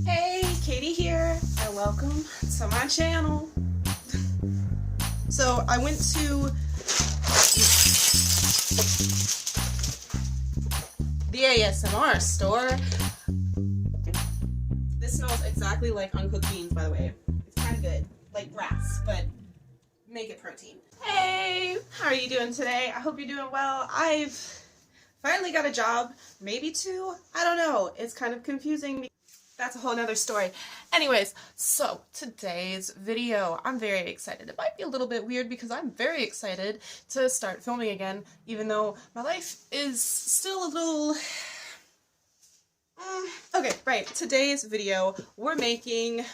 Hey, Katie here, and welcome to my channel. So I went to the ASMR store. This smells exactly like uncooked beans, by the way. It's kind of good, like grass, but make it protein. Hey, how are you doing today? I hope you're doing well. I've finally got a job, maybe two, I don't know. It's kind of confusing. That's a whole nother story. Anyways, so today's video, I'm very excited. It might be a little bit weird because I'm very excited to start filming again, even though my life is still a little... Okay, right. Today's video, we're making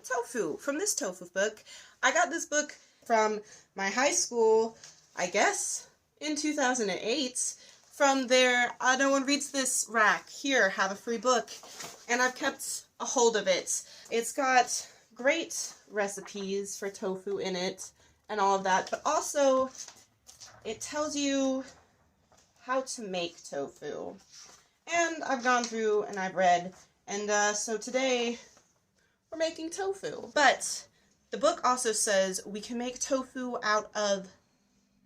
tofu from this tofu book. I got this book from my high school, I guess, in 2008. From their no one reads this rack. Here, have a free book. And I've kept a hold of it. It's got great recipes for tofu in it and all of that, but also it tells you how to make tofu. And I've gone through and I've read, and so today we're making tofu. But the book also says we can make tofu out of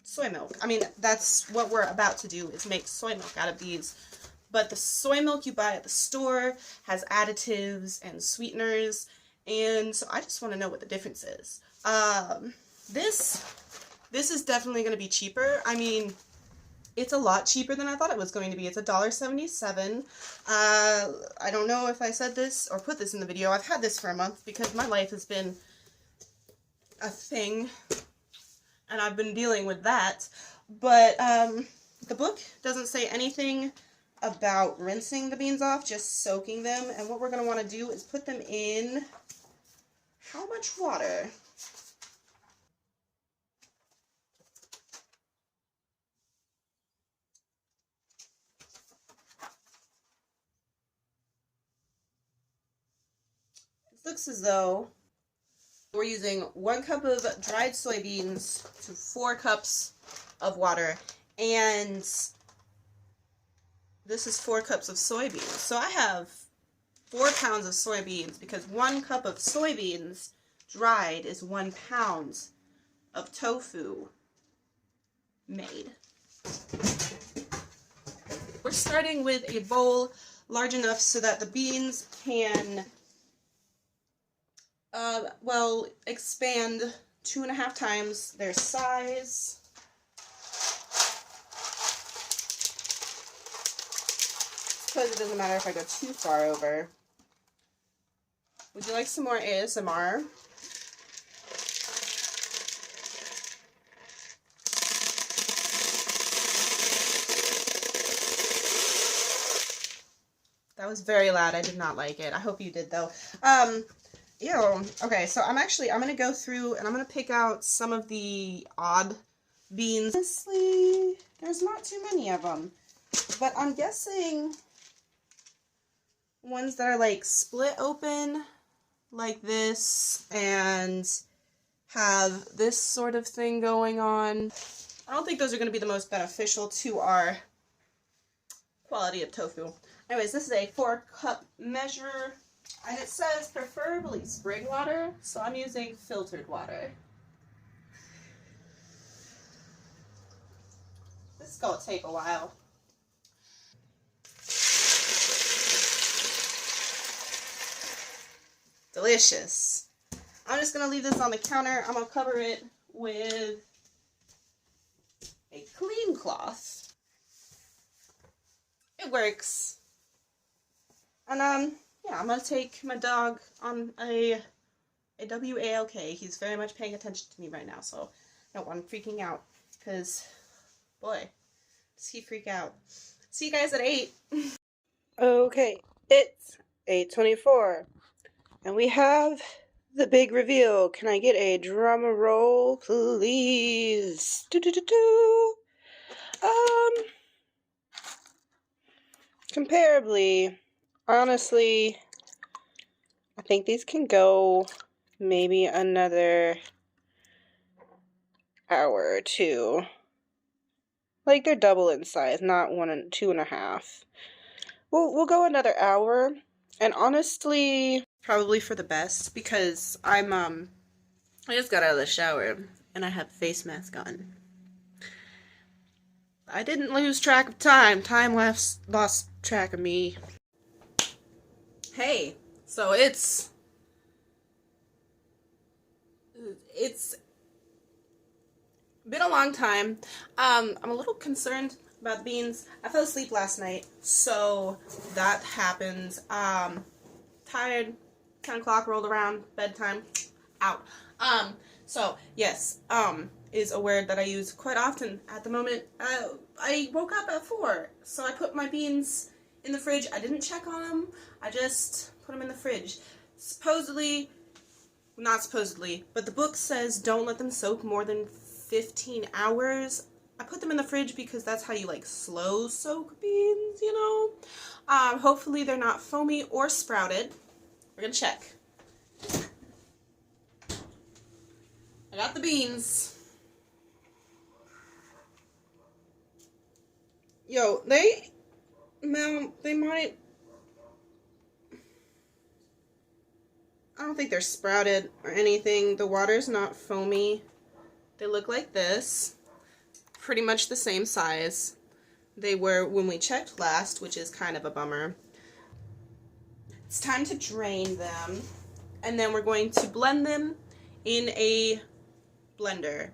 soy milk. I mean, that's what we're about to do, is make soy milk out of these. But the soy milk you buy at the store has additives and sweeteners, and so I just want to know what the difference is. This is definitely going to be cheaper. I mean, it's a lot cheaper than I thought it was going to be. It's $1.77. I don't know if I said this or put this in the video. I've had this for a month because my life has been a thing, and I've been dealing with that. But the book doesn't say anything about rinsing the beans off, just soaking them. And what we're going to want to do is put them in how much water? It looks as though we're using 1 cup of dried soybeans to 4 cups of water, and this is 4 cups of soybeans. So I have 4 pounds of soybeans because 1 cup of soybeans dried is 1 pound of tofu made. We're starting with a bowl large enough so that the beans can well, expand 2.5 times their size. Suppose it doesn't matter if I go too far over. Would you like some more ASMR? That was very loud. I did not like it. I hope you did, though. Ew. Okay, so I'm going to go through and I'm going to pick out some of the odd beans. Honestly, there's not too many of them. But I'm guessing ones that are like split open like this and have this sort of thing going on. I don't think those are going to be the most beneficial to our quality of tofu. Anyways, this is a 4-cup measure. And it says preferably spring water, so I'm using filtered water. This is going to take a while. Delicious. I'm just going to leave this on the counter. I'm going to cover it with a clean cloth. It works. And yeah, I'm gonna take my dog on a walk. He's very much paying attention to me right now, so I don't want him freaking out, because, boy, does he freak out. See you guys at 8. Okay, it's 8:24, and we have the big reveal. Can I get a drum roll, please? Do-do-do-do. Comparably, honestly, I think these can go maybe another hour or 2. Like, they're double in size, not 1 and 2.5. We'll go another hour, And honestly, probably for the best, because I just got out of the shower and I have a face mask on. I didn't lose track of time. Time lost track of me. Hey, so it's been a long time. I'm a little concerned about the beans. I fell asleep last night, so that happened. Tired. 10 o'clock rolled around. Bedtime. Out. So yes. Is a word that I use quite often at the moment. I woke up at 4, so I put my beans in the fridge. I didn't check on them. I just put them in the fridge. Supposedly, not supposedly, but the book says don't let them soak more than 15 hours. I put them in the fridge because that's how you like slow soak beans, you know? Hopefully they're not foamy or sprouted. We're gonna check. I got the beans. Yo, they might, I don't think they're sprouted or anything. The water's not foamy. They look like this. Pretty much the same size they were when we checked last, which is kind of a bummer. It's time to drain them, and then we're going to blend them in a blender.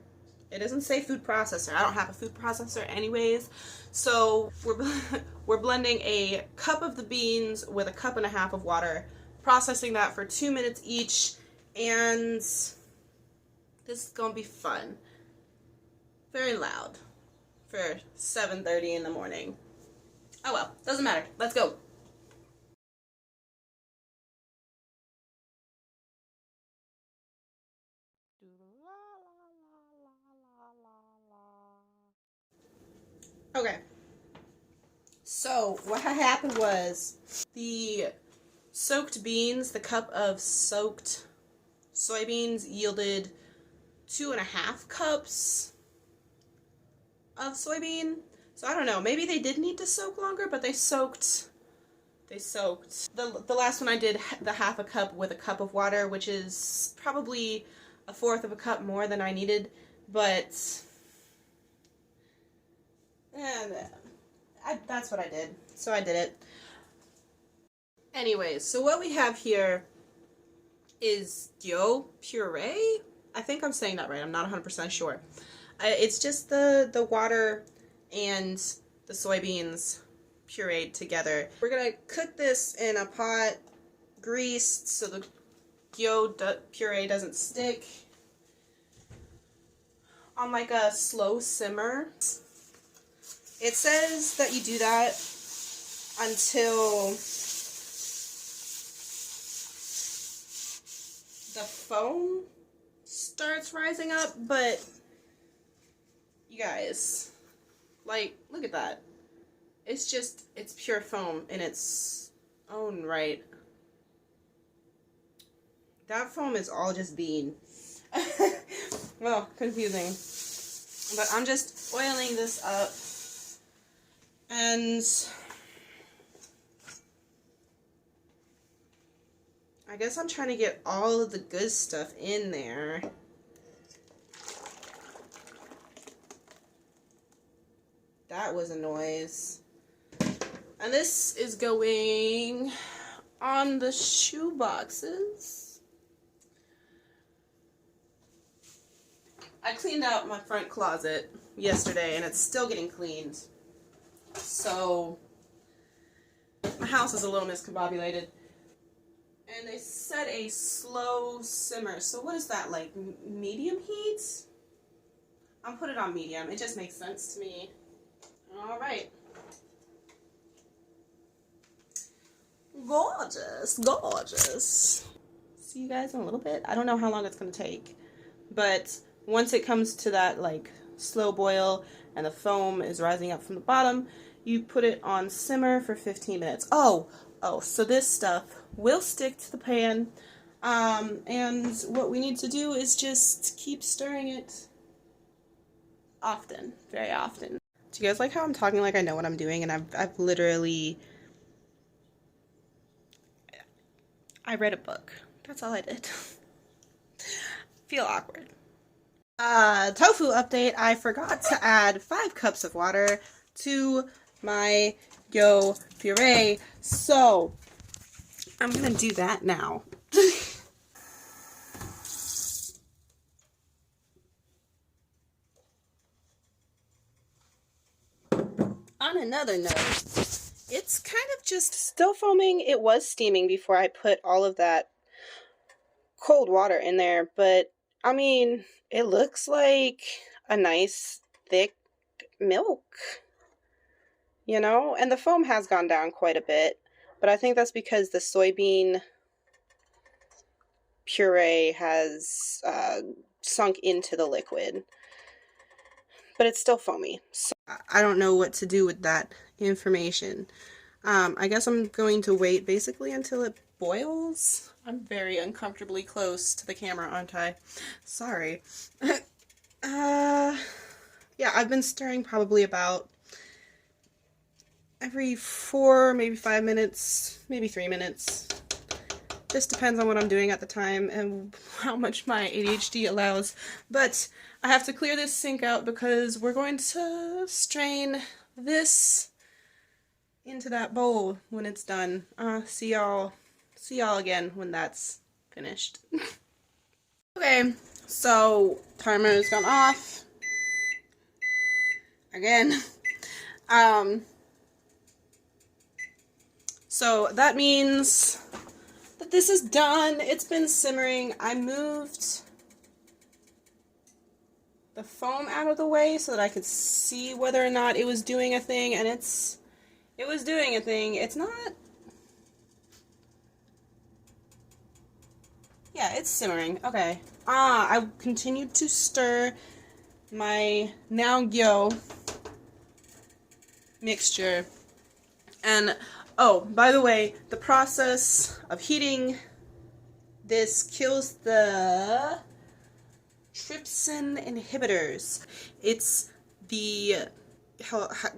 It doesn't say food processor. I don't have a food processor anyways, so we're blending a cup of the beans with a cup and a half of water, processing that for 2 minutes each, and this is gonna be fun. Very loud for 7:30 in the morning. Oh well, doesn't matter. Let's go. Okay. So what happened was the soaked beans, the cup of soaked soybeans yielded 2.5 cups of soybean. So I don't know, maybe they did need to soak longer, but they soaked. The last one I did the half a cup with a cup of water, which is probably 1/4 of a cup more than I needed, but that's what I did. So I did it. Anyways, so what we have here is gyo puree. I think I'm saying that right. I'm not 100% sure. It's just the water and the soybeans pureed together. We're gonna cook this in a pot, greased so the gyo puree doesn't stick, on like a slow simmer. It says that you do that until the foam starts rising up, but you guys, like, look at that. It's pure foam in its own right. That foam is all just bean. Well, confusing. But I'm just oiling this up. And I guess I'm trying to get all of the good stuff in there. That was a noise. And this is going on the shoe boxes. I cleaned out my front closet yesterday and it's still getting cleaned. So my house is a little miscombobulated. And they set a slow simmer. So what is that, like medium heat? I'll put it on medium. It just makes sense to me. All right. Gorgeous, gorgeous. See you guys in a little bit. I don't know how long it's going to take, but once it comes to that like slow boil and the foam is rising up from the bottom, you put it on simmer for 15 minutes. Oh, so this stuff will stick to the pan, and what we need to do is just keep stirring it often, very often. Do you guys like how I'm talking like I know what I'm doing, and I've literally, I read a book. That's all I did. Feel awkward. Tofu update. I forgot to add 5 cups of water to my yo puree. So, I'm gonna do that now. On another note, it's kind of just still foaming. It was steaming before I put all of that cold water in there, but I mean, it looks like a nice thick milk, you know? And the foam has gone down quite a bit, but I think that's because the soybean puree has sunk into the liquid. But it's still foamy, so I don't know what to do with that information. I guess I'm going to wait basically until it boils. I'm very uncomfortably close to the camera, aren't I? Sorry. Yeah, I've been stirring probably about every 4, maybe 5 minutes, maybe 3 minutes. Just depends on what I'm doing at the time and how much my ADHD allows. But I have to clear this sink out because we're going to strain this into that bowl when it's done. See y'all again when that's finished. Okay, so timer's gone off again. So that means that this is done. It's been simmering. I moved the foam out of the way so that I could see whether or not it was doing a thing, and it was doing a thing. It's not. Yeah, it's simmering. Okay. I continued to stir my naengyo mixture. And, oh, by the way, the process of heating this kills the trypsin inhibitors. It's the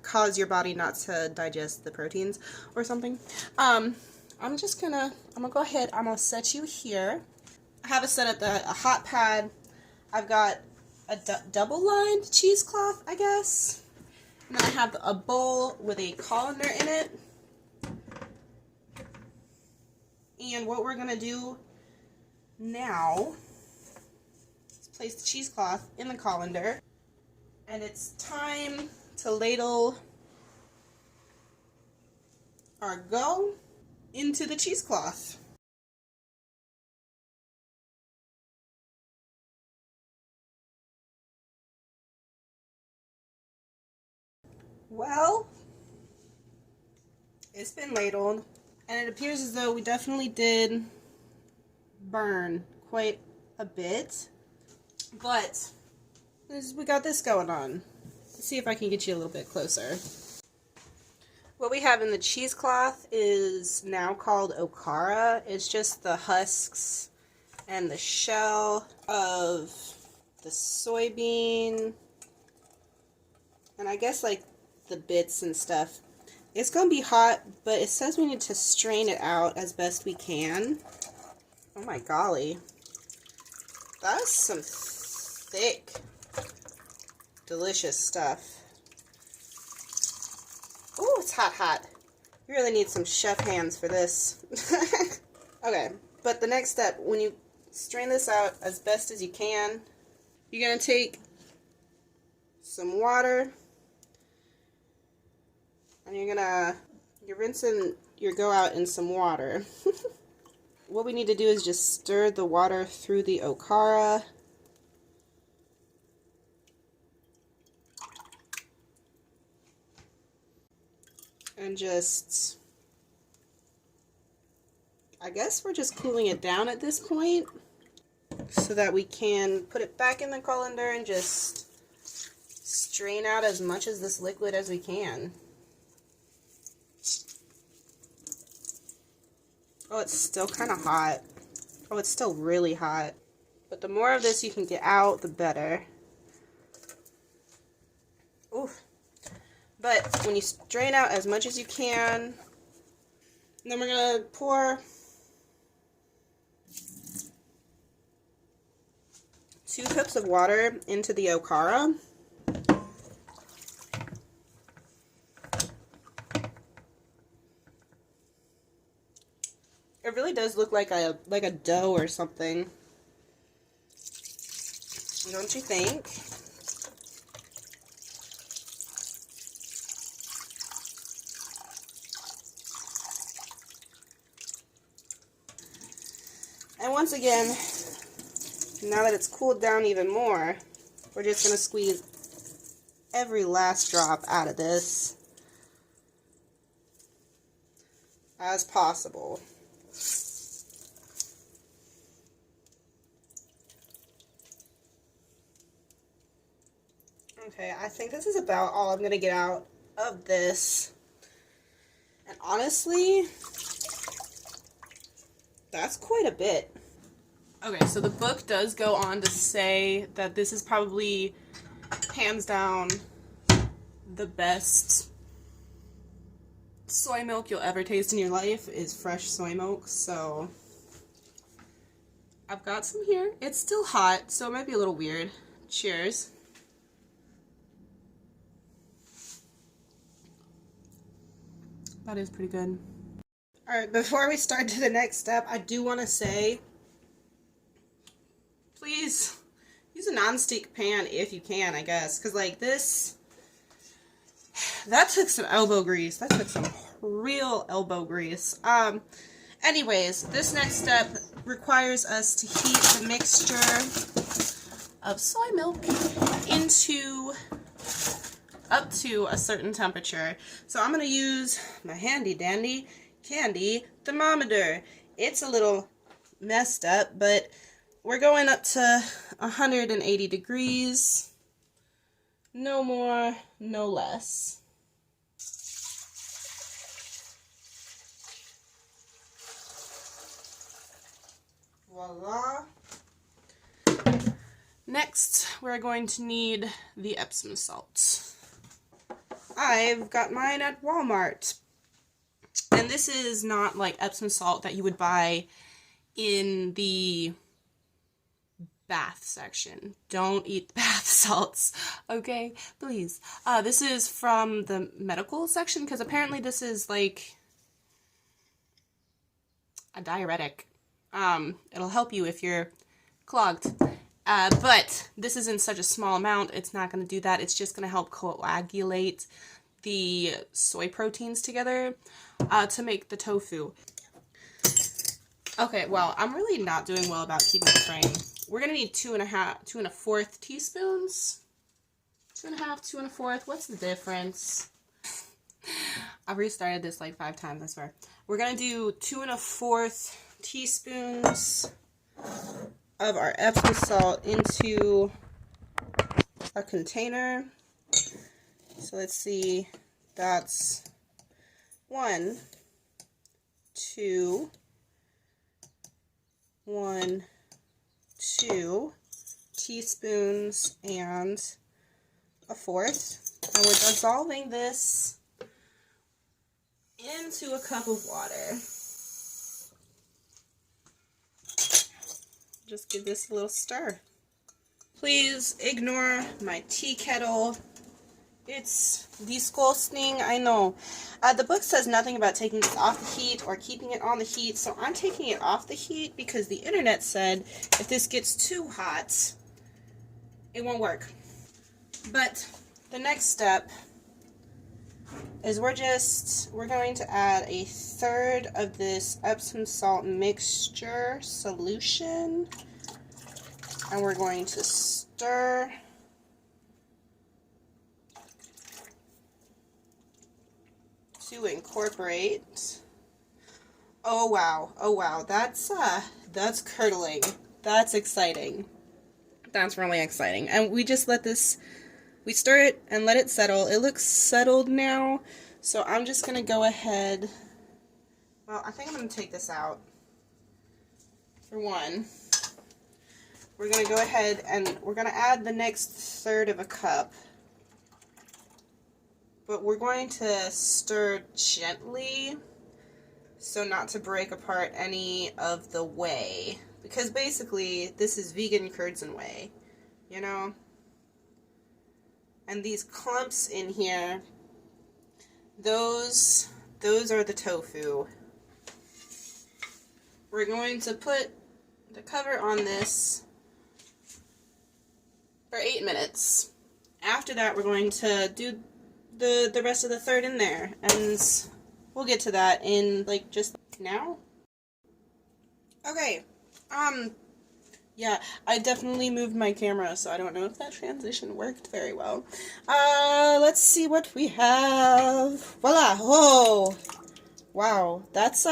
cause your body not to digest the proteins or something. I'm gonna go ahead. I'm gonna set you here. I have it set at a hot pad. I've got a double-lined cheesecloth, I guess. And then I have a bowl with a colander in it. And what we're gonna do now is place the cheesecloth in the colander. And it's time to ladle our dough into the cheesecloth. Well, it's been ladled, and it appears as though we definitely did burn quite a bit, but we got this going on. Let's see if I can get you a little bit closer. What we have in the cheesecloth is now called okara. It's just the husks and the shell of the soybean, and I guess like the bits and stuff. It's gonna be hot, but it says we need to strain it out as best we can. Oh my golly. That's some thick, delicious stuff. Oh, it's hot, hot. You really need some chef hands for this. Okay, but the next step, when you strain this out as best as you can, you're gonna take some water, and you're rinsing your go out in some water. What we need to do is just stir the water through the okara. And just, I guess we're just cooling it down at this point so that we can put it back in the colander and just strain out as much of this liquid as we can. Oh, it's still kind of hot. Oh, it's still really hot. But the more of this you can get out, the better. Oof. But when you strain out as much as you can, then we're going to pour 2 cups of water into the okara. It really does look like a dough or something. Don't you think? And once again, now that it's cooled down even more, we're just going to squeeze every last drop out of this as possible. Okay, I think this is about all I'm going to get out of this. And honestly, that's quite a bit. Okay, so the book does go on to say that this is probably, hands down, the best soy milk you'll ever taste in your life is fresh soy milk. So I've got some here. It's still hot, so it might be a little weird. Cheers. That is pretty good. Alright, before we start to the next step, I do want to say, please use a non-stick pan if you can, I guess. Because, like, this, that took some elbow grease. That took some real elbow grease. Anyways, this next step requires us to heat the mixture of soy milk up to a certain temperature. So I'm going to use my handy dandy candy thermometer. It's a little messed up, but we're going up to 180 degrees. No more, no less. Voila. Next, we're going to need the Epsom salt. I've got mine at Walmart. And this is not like Epsom salt that you would buy in the bath section. Don't eat the bath salts, okay? Please. This is from the medical section, because apparently this is like a diuretic. It'll help you if you're clogged. But this is in such a small amount, it's not going to do that. It's just going to help coagulate the soy proteins together to make the tofu. Okay, well, I'm really not doing well about keeping the frame. We're going to need 2 1/4 teaspoons. 2 1/2, 2 1/4. What's the difference? I've restarted this like 5 times, I swear. We're going to do 2 1/4 teaspoons of our Epsom salt into a container. So let's see, that's 1, 2, 1, 2 teaspoons and 1/4. And we're dissolving this into a cup of water. Just give this a little stir. Please ignore my tea kettle. It's disgusting, I know. The book says nothing about taking this off the heat or keeping it on the heat, so I'm taking it off the heat because the internet said if this gets too hot, it won't work. But the next step is we're going to add 1/3 of this Epsom salt mixture solution, and we're going to stir to incorporate. Oh wow, that's curdling. That's exciting. That's really exciting. And we just let this, we stir it and let it settle. It looks settled now, so I'm just gonna go ahead, well, I think I'm gonna take this out. For one, we're gonna go ahead and we're gonna add the next 1/3 of a cup. But we're going to stir gently so not to break apart any of the whey. Because basically, this is vegan curds and whey. you know? And these clumps in here, those are the tofu. We're going to put the cover on this for 8 minutes. After that, we're going to do the rest of the third in there, and we'll get to that in like just now. Okay, yeah, I definitely moved my camera, so I don't know if that transition worked very well. Let's see what we have. Voila! Oh, wow, that's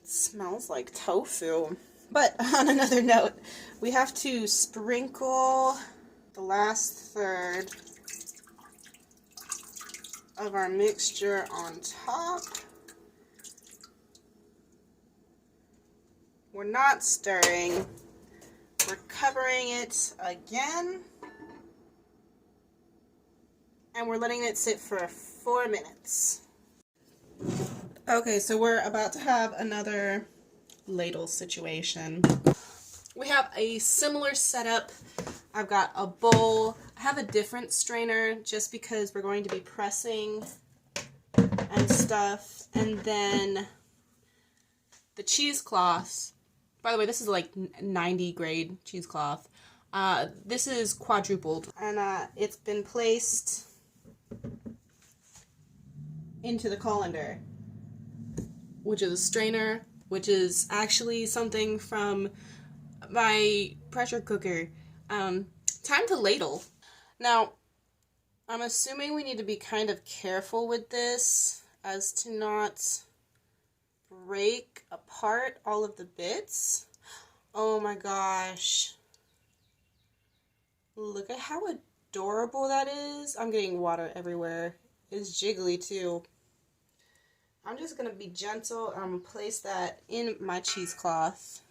smells like tofu. But on another note, we have to sprinkle the last third of our mixture on top. We're not stirring. We're covering it again. And we're letting it sit for 4 minutes. Okay, so we're about to have another ladle situation. We have a similar setup. I've got a bowl. I have a different strainer just because we're going to be pressing and stuff. And then the cheesecloth. By the way, this is like 90 grade cheesecloth. This is quadrupled, and it's been placed into the colander, which is a strainer, which is actually something from my pressure cooker. Time to ladle. Now, I'm assuming we need to be kind of careful with this as to not break apart all of the bits. Oh my gosh. Look at how adorable that is. I'm getting water everywhere. It's jiggly too. I'm just going to be gentle. I'm going to place that in my cheesecloth.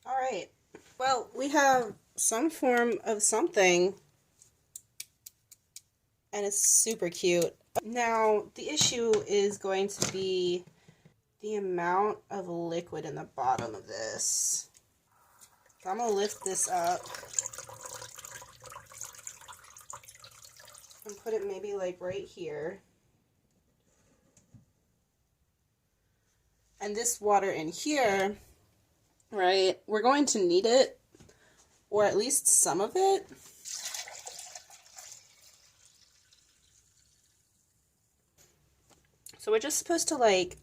Alright, well, we have some form of something, and it's super cute. Now, the issue is going to be the amount of liquid in the bottom of this. So I'm going to lift this up and put it maybe like right here. And this water in here, right, we're going to need it, or at least some of it. So we're just supposed to like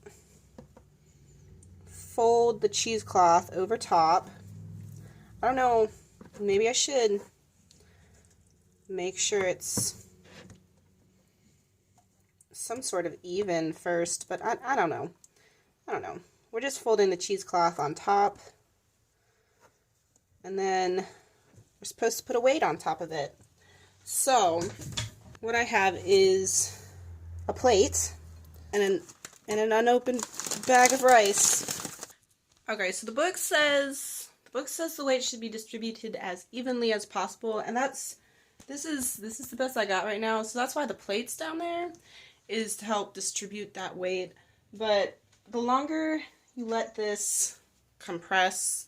fold the cheesecloth over top. I don't know, maybe I should make sure it's some sort of even first, but I don't know. I don't know. We're just folding the cheesecloth on top, and then we're supposed to put a weight on top of it. So what I have is a plate and an unopened bag of rice. Okay, so the book says the weight should be distributed as evenly as possible, and this is the best I got right now. So that's why the plate's down there, is to help distribute that weight. But the longer you let this compress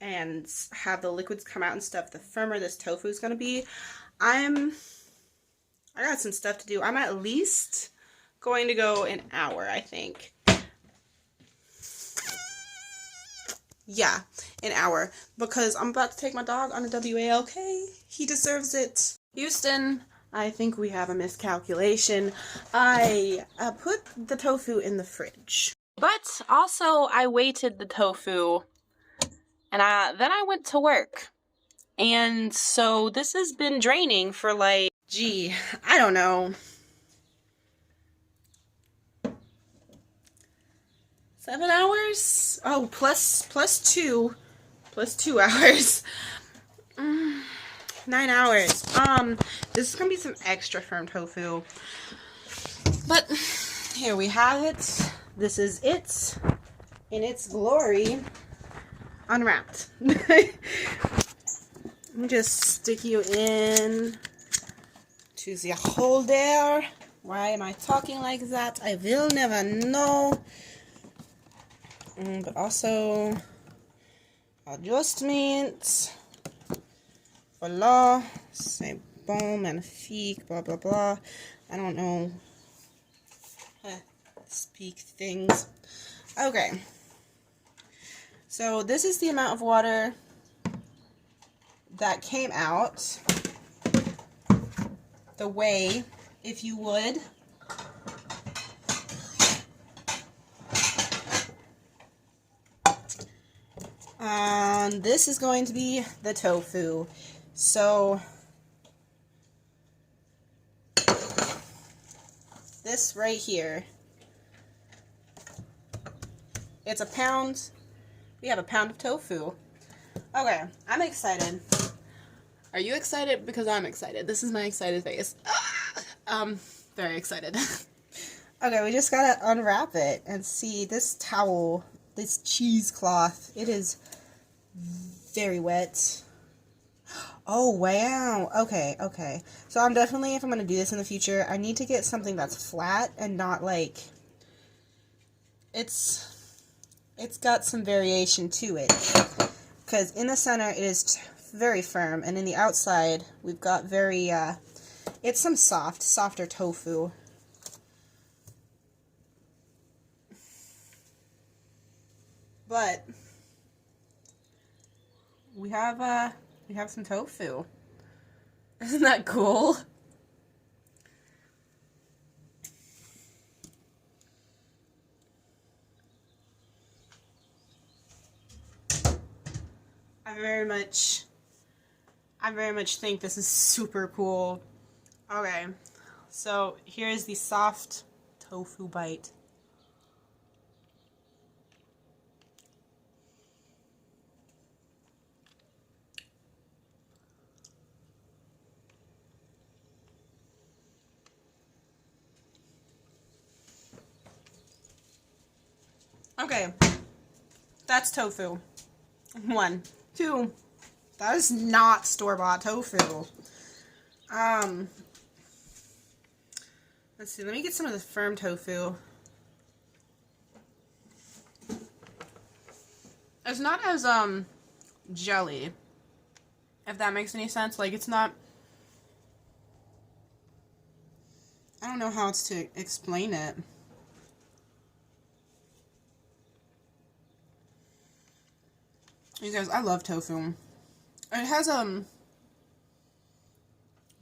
and have the liquids come out and stuff, the firmer this tofu is going to be. I got some stuff to do. I'm at least going to go an hour, I think. Yeah, an hour. Because I'm about to take my dog on a WALK. He deserves it. Houston, I think we have a miscalculation. I put the tofu in the fridge. But also, I weighted the tofu, and then I went to work. And so this has been draining for like, gee, I don't know, 7 hours? Oh, plus 2 hours. 9 hours. This is gonna be some extra firm tofu. But here we have it. This is it in its glory, unwrapped. Let me just stick you in to the holder. Why am I talking like that? I will never know. But also adjustment. Voila. C'est bon, magnifique, blah blah blah. I don't know. Speak things. Okay. So this is the amount of water that came out. The whey, if you would. And this is going to be the tofu. So this right here, it's a pound. We have a pound of tofu. Okay, I'm excited. Are you excited? Because I'm excited. This is my excited face. Very excited. Okay, we just gotta unwrap it and see this towel, this cheesecloth. It is very wet. Oh, wow. Okay, okay. So I'm definitely, if I'm going to do this in the future, I need to get something that's flat and not like, it's got some variation to it. Because in the center, it is very firm, and in the outside, we've got very, it's some softer tofu. But we have some tofu. Isn't that cool? I very much think this is super cool. Okay, so here's the soft tofu bite. Okay, that's tofu. 1. 2, that is not store-bought tofu. Let's see, let me get some of the firm tofu. It's not as, jelly, if that makes any sense. Like, it's not, I don't know how else to explain it. You guys, I love tofu. It has,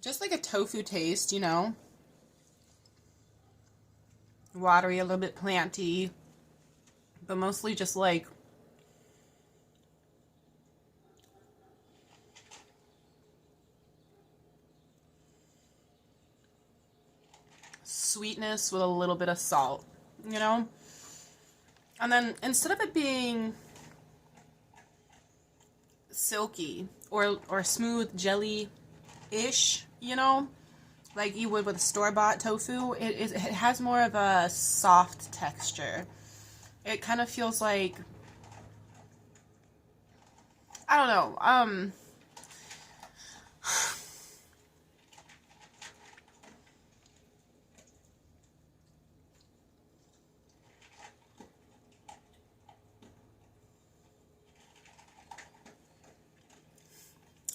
just like a tofu taste, you know? Watery, a little bit planty, but mostly just like sweetness with a little bit of salt, you know? And then instead of it being silky or smooth jelly-ish, you know, like you would with a store-bought tofu, it has more of a soft texture. It kind of feels like, I don't know,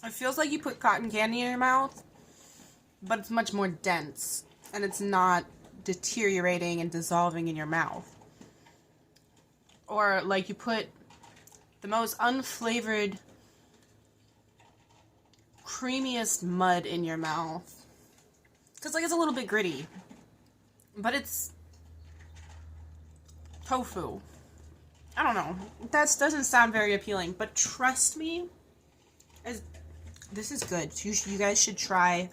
it feels like you put cotton candy in your mouth, but it's much more dense, and it's not deteriorating and dissolving in your mouth. Or like you put the most unflavored, creamiest mud in your mouth. Because like it's a little bit gritty, but it's tofu. I don't know. That doesn't sound very appealing, but trust me, this is good. You guys should try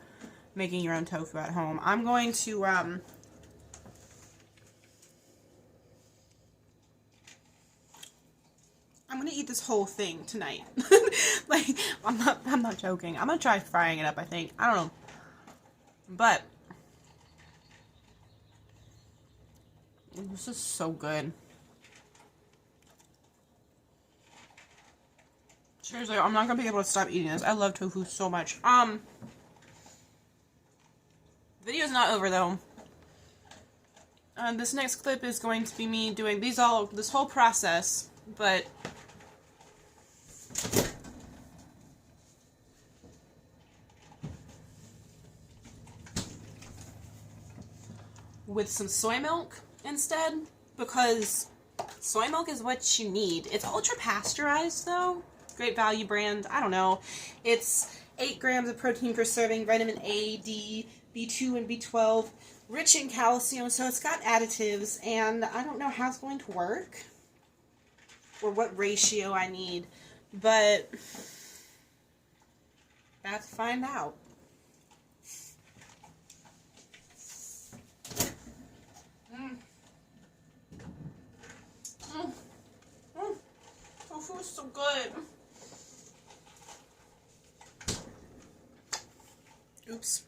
making your own tofu at home. I'm going to, I'm gonna eat this whole thing tonight. Like, I'm not joking. I'm gonna try frying it up, I think. I don't know. But This is so good. Seriously, I'm not gonna be able to stop eating this. I love tofu so much. Video's not over though. This next clip is going to be me doing this whole process, but with some soy milk instead, because soy milk is what you need. It's ultra pasteurized though. Great Value brand. I don't know. It's 8 grams of protein per serving, vitamin A, D, B2, and B12, rich in calcium, so it's got additives, and I don't know how it's going to work or what ratio I need, but I have to find out. Tofu is so good. Oops.